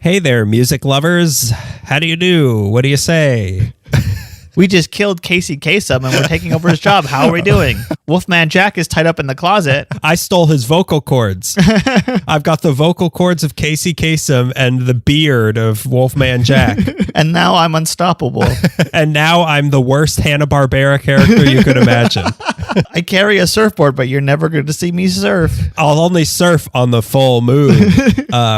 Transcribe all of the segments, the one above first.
Hey there, music lovers. How do you do? What do you say? We just killed Casey Kasem and we're taking over his job. How are we doing? Wolfman Jack is tied up in the closet. I stole his vocal cords. I've got the vocal cords of Casey Kasem and the beard of Wolfman Jack. And now I'm unstoppable. And now I'm the worst Hanna-Barbera character you could imagine. I carry a surfboard, but you're never going to see me surf. I'll only surf on the full moon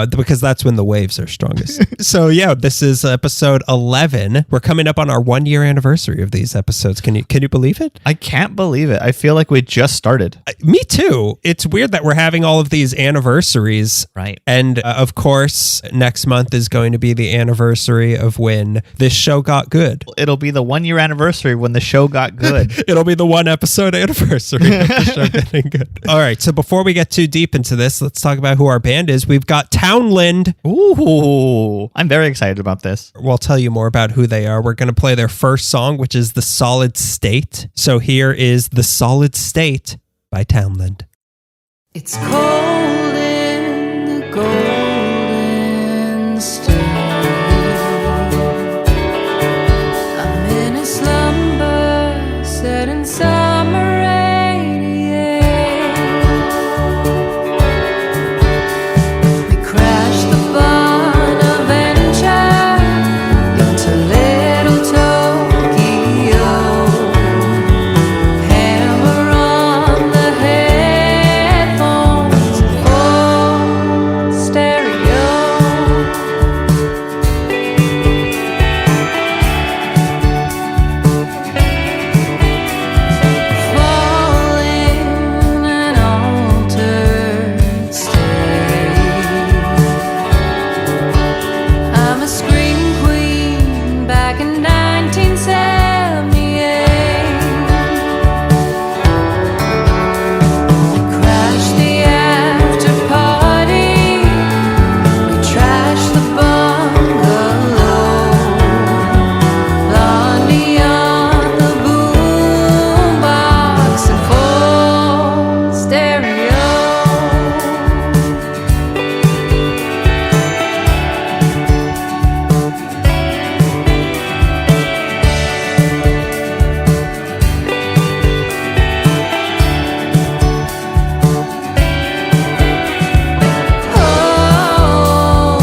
because that's when the waves are strongest. So yeah, this is episode 11. We're coming up on our 1-year anniversary of these episodes. Can you believe it? I can't believe it. I feel like we just started. Me too. It's weird that we're having all of these anniversaries. Right. And of course, next month is going to be the anniversary of when this show got good. It'll be the 1-year anniversary when the show got good. It'll be the 1 episode anniversary of the show getting good. All right. So before we get too deep into this, let's talk about who our band is. We've got Townland. Ooh, I'm very excited about this. We'll tell you more about who they are. We're going to play their first song, which is The Solid State. So here is The Solid State by Townland. It's cold in the golden state. I'm in a slumber set in summer 88. We crashed the Bonaventure into Little Tokyo. Hammer on the headphones, full stereo. Falling an altered state. I'm a scream queen back in 1978. We crashed the after party. We trashed the bungalow. Blondie on the boombox and full stereo. Oh,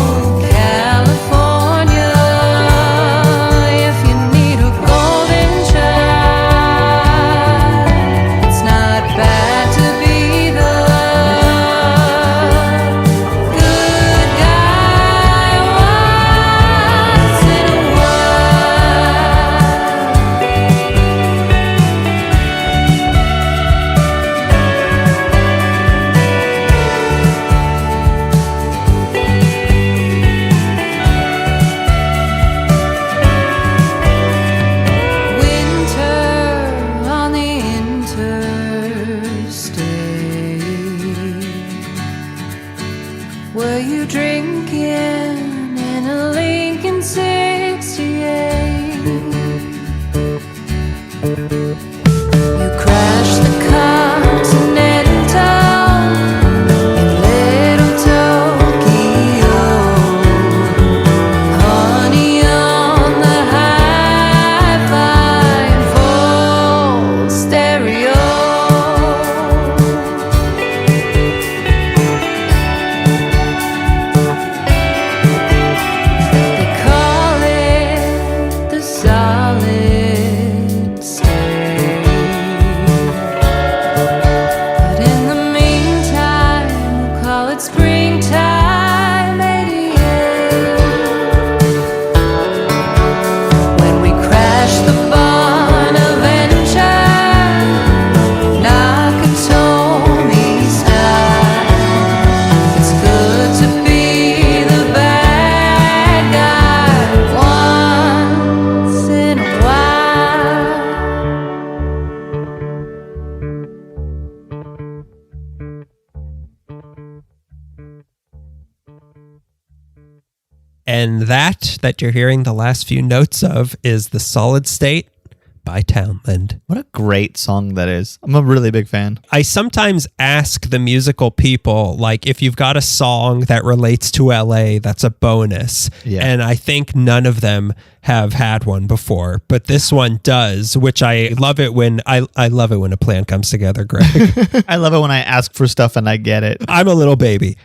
California, if you need a golden child, it's not bad to be the good guy once in a winter on the interstate. Were you drinking in a Lincoln 68? You crashed the Continental in Little Tokyo. Honey on the hi-fi and full stereo. They call it the solid state. But in the meantime, we'll call it springtime 88. When we crashed the Bonaventure, Nakatomi style. It's good to be the bad guy once in a while. And that you're hearing the last few notes of is The Solid State by Townland. What a great song that is. I'm a really big fan. I sometimes ask the musical people, like, if you've got a song that relates to LA, that's a bonus. Yeah. And I think none of them have had one before, but this one does, which I love it when I love it when a plan comes together, Greg. I love it when I ask for stuff and I get it. I'm a little baby.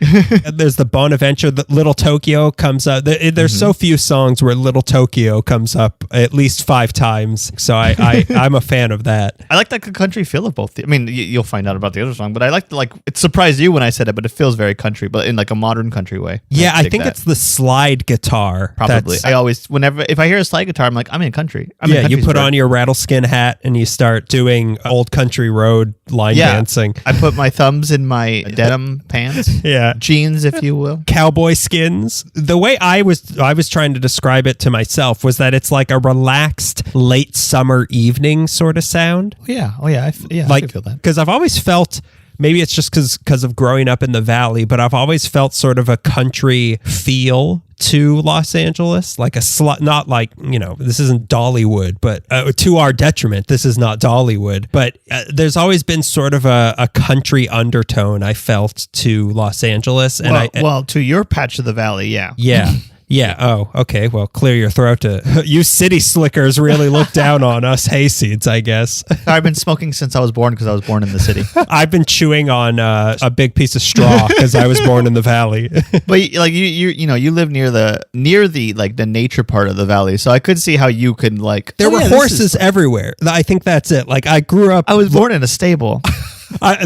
There's the Bonaventure, the Little Tokyo comes up. There's so few songs where Little Tokyo comes up at least 5 times. So I'm a fan of that. I like the country feel of both. I mean, you'll find out about the other song, but I like it surprised you when I said it, but it feels very country, but in like a modern country way. Yeah, I dig think that. it's the slide guitar. Probably. I always, if I hear a slide guitar, I'm like, I'm in country. You put on your rattleskin hat and you start doing old country road line dancing. I put my thumbs in my denim pants. Yeah. Jeans, if you will. Cowboy skins. The way I was trying to describe it to myself was that it's like a relaxed late summer evening sort of sound. Oh yeah. I can feel that. Because I've always felt, maybe it's just because of growing up in the Valley, but I've always felt sort of a country feel to Los Angeles, like not like, this isn't Dollywood, but to our detriment, this is not Dollywood, but there's always been sort of a country undertone I felt to Los Angeles. And to your patch of the Valley, yeah. Yeah. Yeah. Oh, okay. Well, clear your throat to you city slickers really look down on us hayseeds, I guess. I've been smoking since I was born because I was born in the city. I've been chewing on a big piece of straw because I was born in the Valley. But like you live near the like the nature part of the Valley, so I could see how you could like. There were horses everywhere. I think that's it. Like I grew up. I was born in a stable.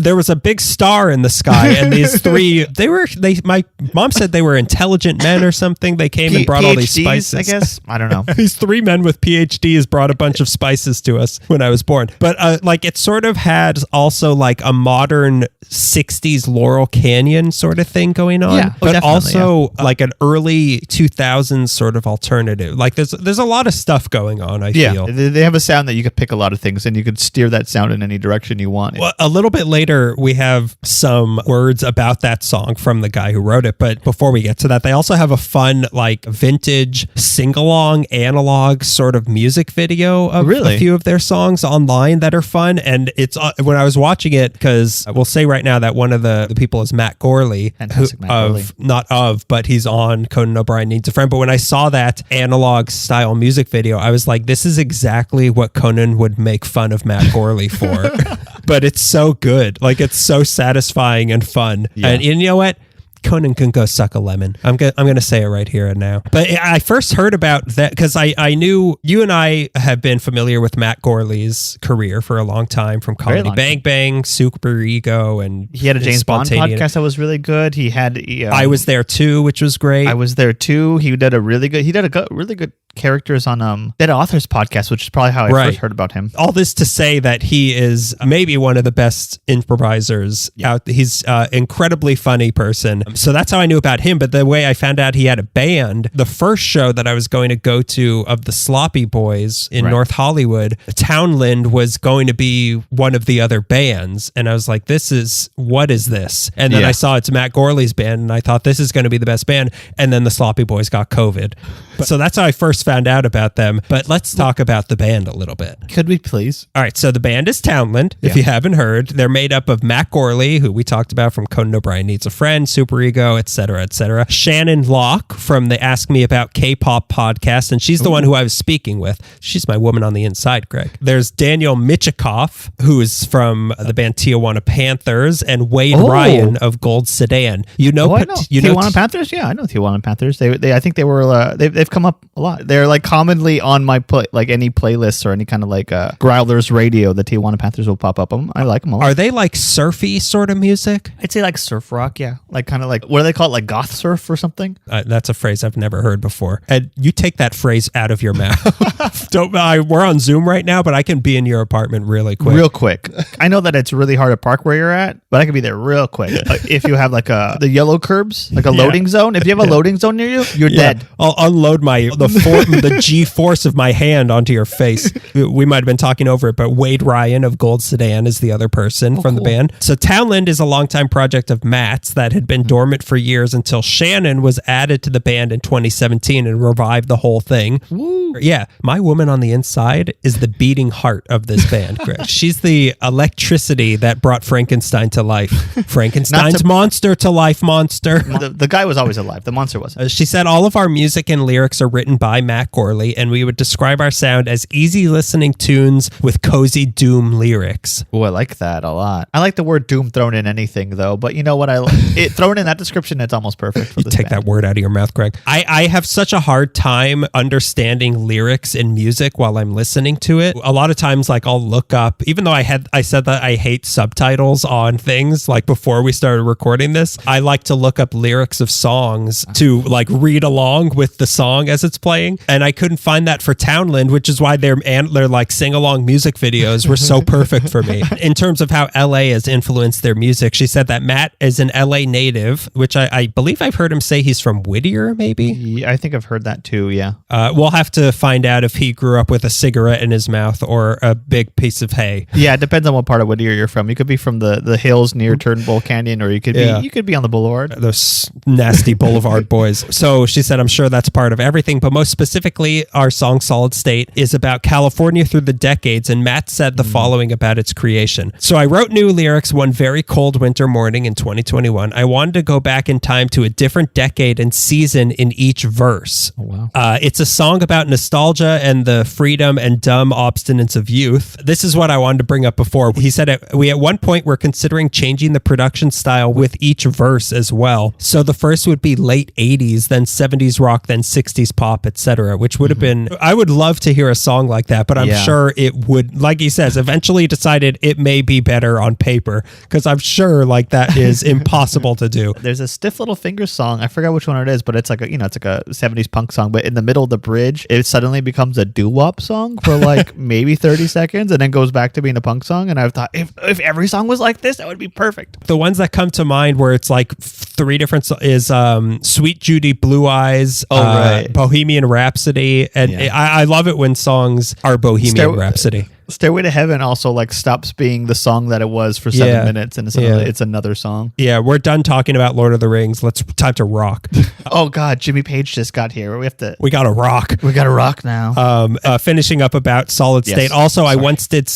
There was a big star in the sky, and these three, my mom said they were intelligent men or something. They came and brought all these spices. I guess. I don't know. These 3 men with PhDs brought a bunch of spices to us when I was born. But like it sort of had also like a modern 60s Laurel Canyon sort of thing going on. Yeah. But also like an early 2000s sort of alternative. Like there's a lot of stuff going on, I feel. They have a sound that you could pick a lot of things and you could steer that sound in any direction you want. Well, a little bit later, we have some words about that song from the guy who wrote it. But before we get to that, they also have a fun, like, vintage sing-along analog sort of music video of a few of their songs online that are fun. And it's when I was watching it, because we'll say right now that one of the people is Matt Gorley, but he's on Conan O'Brien Needs a Friend. But when I saw that analog style music video, I was like, this is exactly what Conan would make fun of Matt Gorley for. But it's so good. Like, it's so satisfying and fun. Yeah. And you know what? Conan can go suck a lemon. I'm gonna say it right here and now. But I first heard about that because I knew you and I have been familiar with Matt Gorley's career for a long time, from Comedy Bang Bang, Super Ego, and he had a James Bond podcast that was really good. He had I Was There Too, which was great. I Was There Too. He did a really good characters on Dead Authors podcast, which is probably how I first heard about him. All this to say that he is maybe one of the best improvisers out. He's an incredibly funny person. So that's how I knew about him. But the way I found out he had a band, the first show that I was going to go to of the Sloppy Boys in North Hollywood, Townland was going to be one of the other bands. And I was like, what is this? And then I saw it's Matt Gorley's band, and I thought this is going to be the best band. And then the Sloppy Boys got COVID. So that's how I first found out about them. But let's talk about the band a little bit. Could we please? All right. So the band is Townland, if you haven't heard. They're made up of Matt Gorley, who we talked about from Conan O'Brien Needs a Friend, Super Ego, etc., etc. Shannon Locke from the Ask Me About K-Pop podcast, and she's the one who I was speaking with. She's my woman on the inside, Greg. There's Daniel Michikoff, who is from the band Tijuana Panthers, and Wade Ryan of Gold Sedan. You know Tijuana Panthers? Yeah, I know Tijuana Panthers. They I think they were they've come up a lot. They're like commonly on my any playlists or any kind of like Growlers radio. The Tijuana Panthers will pop up. I like them a lot. Are they like surfy sort of music? I'd say like surf rock, yeah. Like kind of like, what do they call it? Like goth surf or something? That's a phrase I've never heard before. And you take that phrase out of your mouth. We're on Zoom right now, but I can be in your apartment really quick. Real quick. I know that it's really hard to park where you're at, but I can be there real quick. If you have like the yellow curbs, like a loading zone. If you have a loading zone near you, you're dead. I'll unload the G force of my hand onto your face. We might have been talking over it, but Wade Ryan of Gold Sedan is the other person from the band. So Townland is a longtime project of Matt's that had been dormant for years until Shannon was added to the band in 2017 and revived the whole thing. Woo. Yeah, my woman on the inside is the beating heart of this band, Greg. She's the electricity that brought Frankenstein to life. Frankenstein's monster to life monster. The guy was always alive. The monster wasn't. She said all of our music and lyrics are written by Matt Gorley, and we would describe our sound as easy listening tunes with cozy doom lyrics. Oh, I like that a lot. I like the word doom thrown in anything, though. But you know what? It thrown in that description, it's almost perfect for this Take band. that word out of your mouth, Greg. I have such a hard time understanding lyrics in music while I'm listening to it. A lot of times, like, I'll look up, even though I said that I hate subtitles on things, like before we started recording this, I like to look up lyrics of songs to like read along with the song as it's playing. And I couldn't find that for Townland, which is why their like sing-along music videos were so perfect for me. In terms of how LA has influenced their music, she said that Matt is an LA native, which I believe I've heard him say he's from Whittier, maybe? Yeah, I think I've heard that too, yeah. We'll have to find out if he grew up with a cigarette in his mouth or a big piece of hay. Yeah, it depends on what part of Whittier you're from. You could be from the hills near Turnbull Canyon, or you could be on the boulevard. Those nasty boulevard boys. So she said, I'm sure that's part of everything, but most specifically, our song Solid State is about California through the decades, and Matt said the following about its creation. So I wrote new lyrics one very cold winter morning in 2021. I wanted to go back in time to a different decade and season in each verse. Oh, wow. It's a song about nostalgia and the freedom and dumb obstinance of youth. This is what I wanted to bring up before. He said we at one point were considering changing the production style with each verse as well. So the first would be late 80s, then 70s rock, then 60s pop, etc., which would have been, I would love to hear a song like that, but I'm sure it would, like he says, eventually decided it may be better on paper, because I'm sure like that is impossible to do. There's a Stiff Little Fingers song. I forgot which one it is, but it's like it's like a 70s punk song, but in the middle of the bridge, it suddenly becomes a doo-wop song for like maybe 30 seconds and then goes back to being a punk song. And I thought, if every song was like this, that would be perfect. The ones that come to mind where it's like three different is Sweet Judy Blue Eyes, right. Bohemian Rhapsody, and I love it when songs are Bohemian Rhapsody. Stairway to Heaven also like stops being the song that it was for 7 minutes, and it's another song. Yeah, we're done talking about Lord of the Rings. Time to rock. Oh God, Jimmy Page just got here. We gotta rock. We gotta rock now. Finishing up about Solid State. Also, I once did.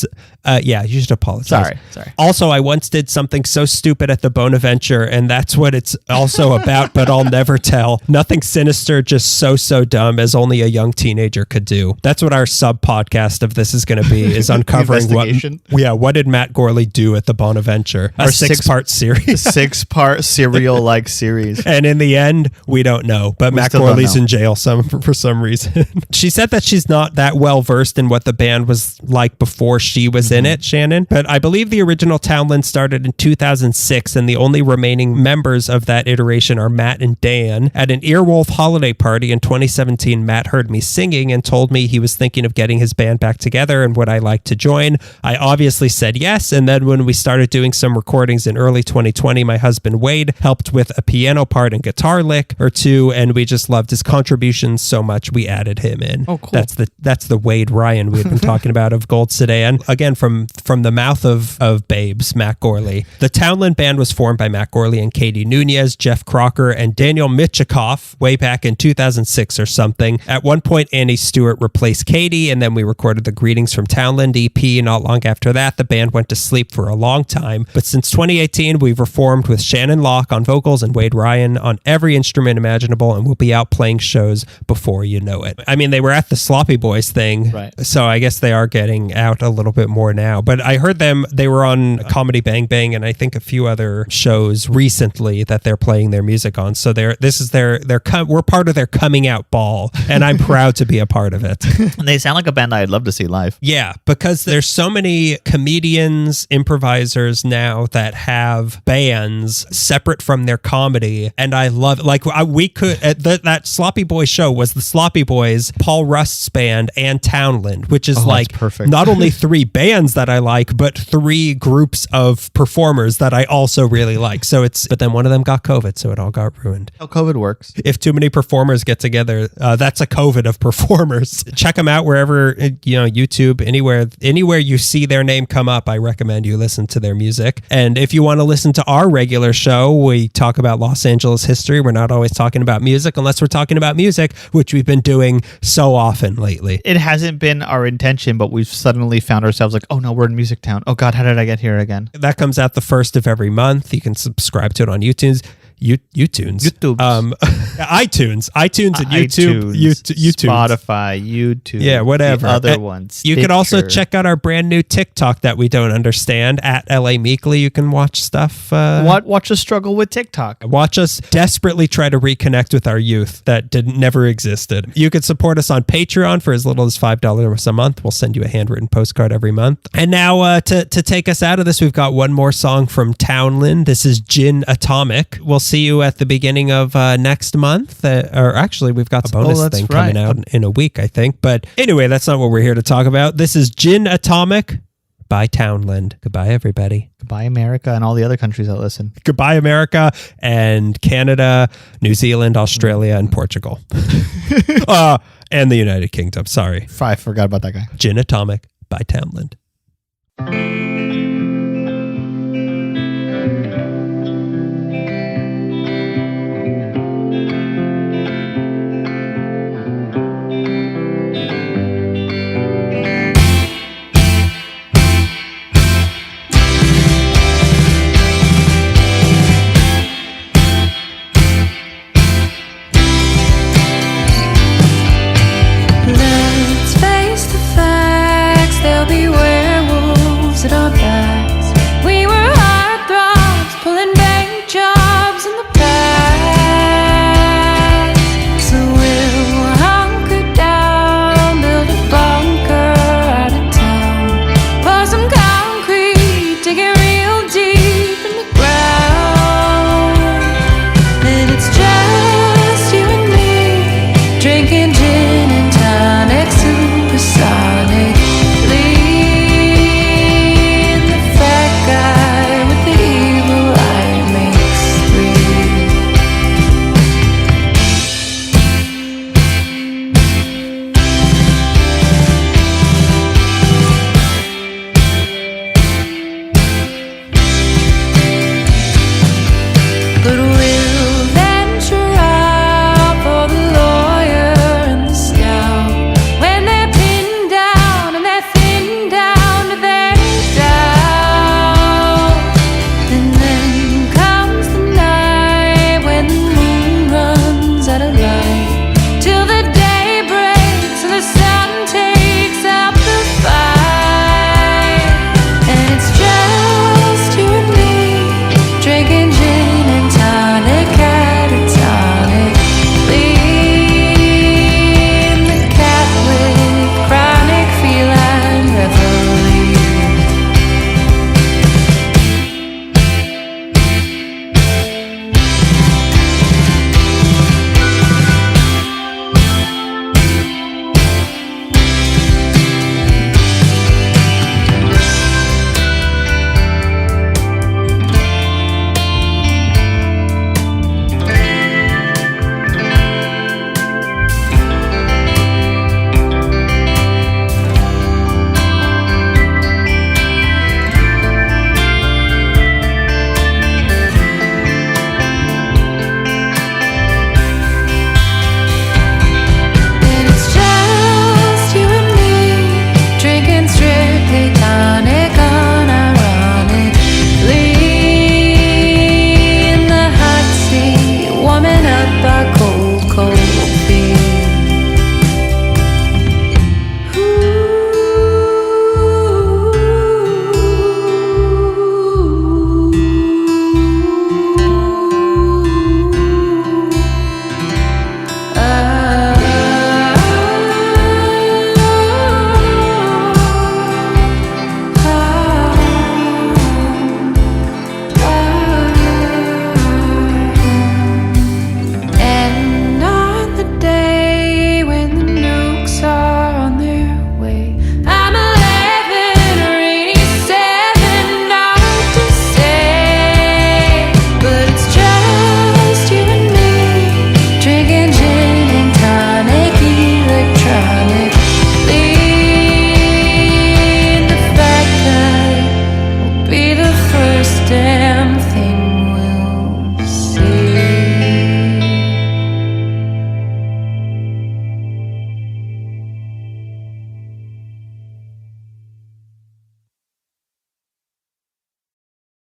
You should apologize. Sorry. Also, I once did something so stupid at the Bonaventure, and that's what it's also about. But I'll never tell. Nothing sinister, just so dumb as only a young teenager could do. That's what our sub podcast of this is going to be. Is uncovering what did Matt Gorley do at the Bonaventure? A six-part series. 6-part serial-like series. And in the end, we don't know. But Matt Gorley's in jail for some reason. She said that she's not that well-versed in what the band was like before she was in it, Shannon. But I believe the original Townland started in 2006, and the only remaining members of that iteration are Matt and Dan. At an Earwolf holiday party in 2017, Matt heard me singing and told me he was thinking of getting his band back together and would I like to join. I obviously said yes, and then when we started doing some recordings in early 2020, my husband Wade helped with a piano part and guitar lick or two, and we just loved his contributions so much we added him in. Oh, cool. That's the Wade Ryan we've been talking about of Gold Sedan. Again, from the mouth of babes, Matt Gorley. The Townland band was formed by Matt Gorley and Katie Nunez, Jeff Crocker, and Daniel Michikoff way back in 2006 or something. At one point, Annie Stewart replaced Katie, and then we recorded the Greetings from Townland EP. Not long after that, the band went to sleep for a long time. But since 2018, we've reformed with Shannon Locke on vocals and Wade Ryan on every instrument imaginable, and we'll be out playing shows before you know it. I mean, they were at the Sloppy Boys thing, right? So I guess they are getting out a little bit more now. But I heard they were on Comedy Bang Bang and I think a few other shows recently that they're playing their music on. So we're part of their coming out ball, and I'm proud to be a part of it. And they sound like a band I'd love to see live. Yeah, because there's so many comedians, improvisers now that have bands separate from their comedy, and I love, like, we could that Sloppy Boys show was the Sloppy Boys, Paul Rust's band, and Townland, which is like perfect. not only 3 bands that I like, but 3 groups of performers that I also really like. So but then one of them got COVID, so it all got ruined. How COVID works. If too many performers get together, that's a COVID of performers. Check them out wherever, YouTube, anywhere you see their name come up. I recommend you listen to their music. And if you want to listen to our regular show, we talk about Los Angeles history. We're not always talking about music unless we're talking about music, which we've been doing so often lately. It hasn't been our intention, but we've suddenly found ourselves like, oh no, we're in Music Town. Oh God, how did I get here again? That comes out the first of every month. You can subscribe to it on iTunes. iTunes, and YouTube, Spotify, YouTube, yeah, whatever. The other ones. You can also check out our brand new TikTok that we don't understand at LA Meekly. You can watch stuff. Watch us struggle with TikTok. Watch us desperately try to reconnect with our youth that never existed. You can support us on Patreon for as little as $5 a month. We'll send you a handwritten postcard every month. And now to take us out of this, we've got one more song from Townland. This is Gin Atomic. We'll see you at the beginning of next month. Or actually, we've got a bonus thing coming out in a week, I think. But anyway, that's not what we're here to talk about. This is Gin Atomic by Townland. Goodbye, everybody. Goodbye, America, and all the other countries that listen. Goodbye, America, and Canada, New Zealand, Australia, and Portugal. And the United Kingdom. Sorry. I forgot about that guy. Gin Atomic by Townland.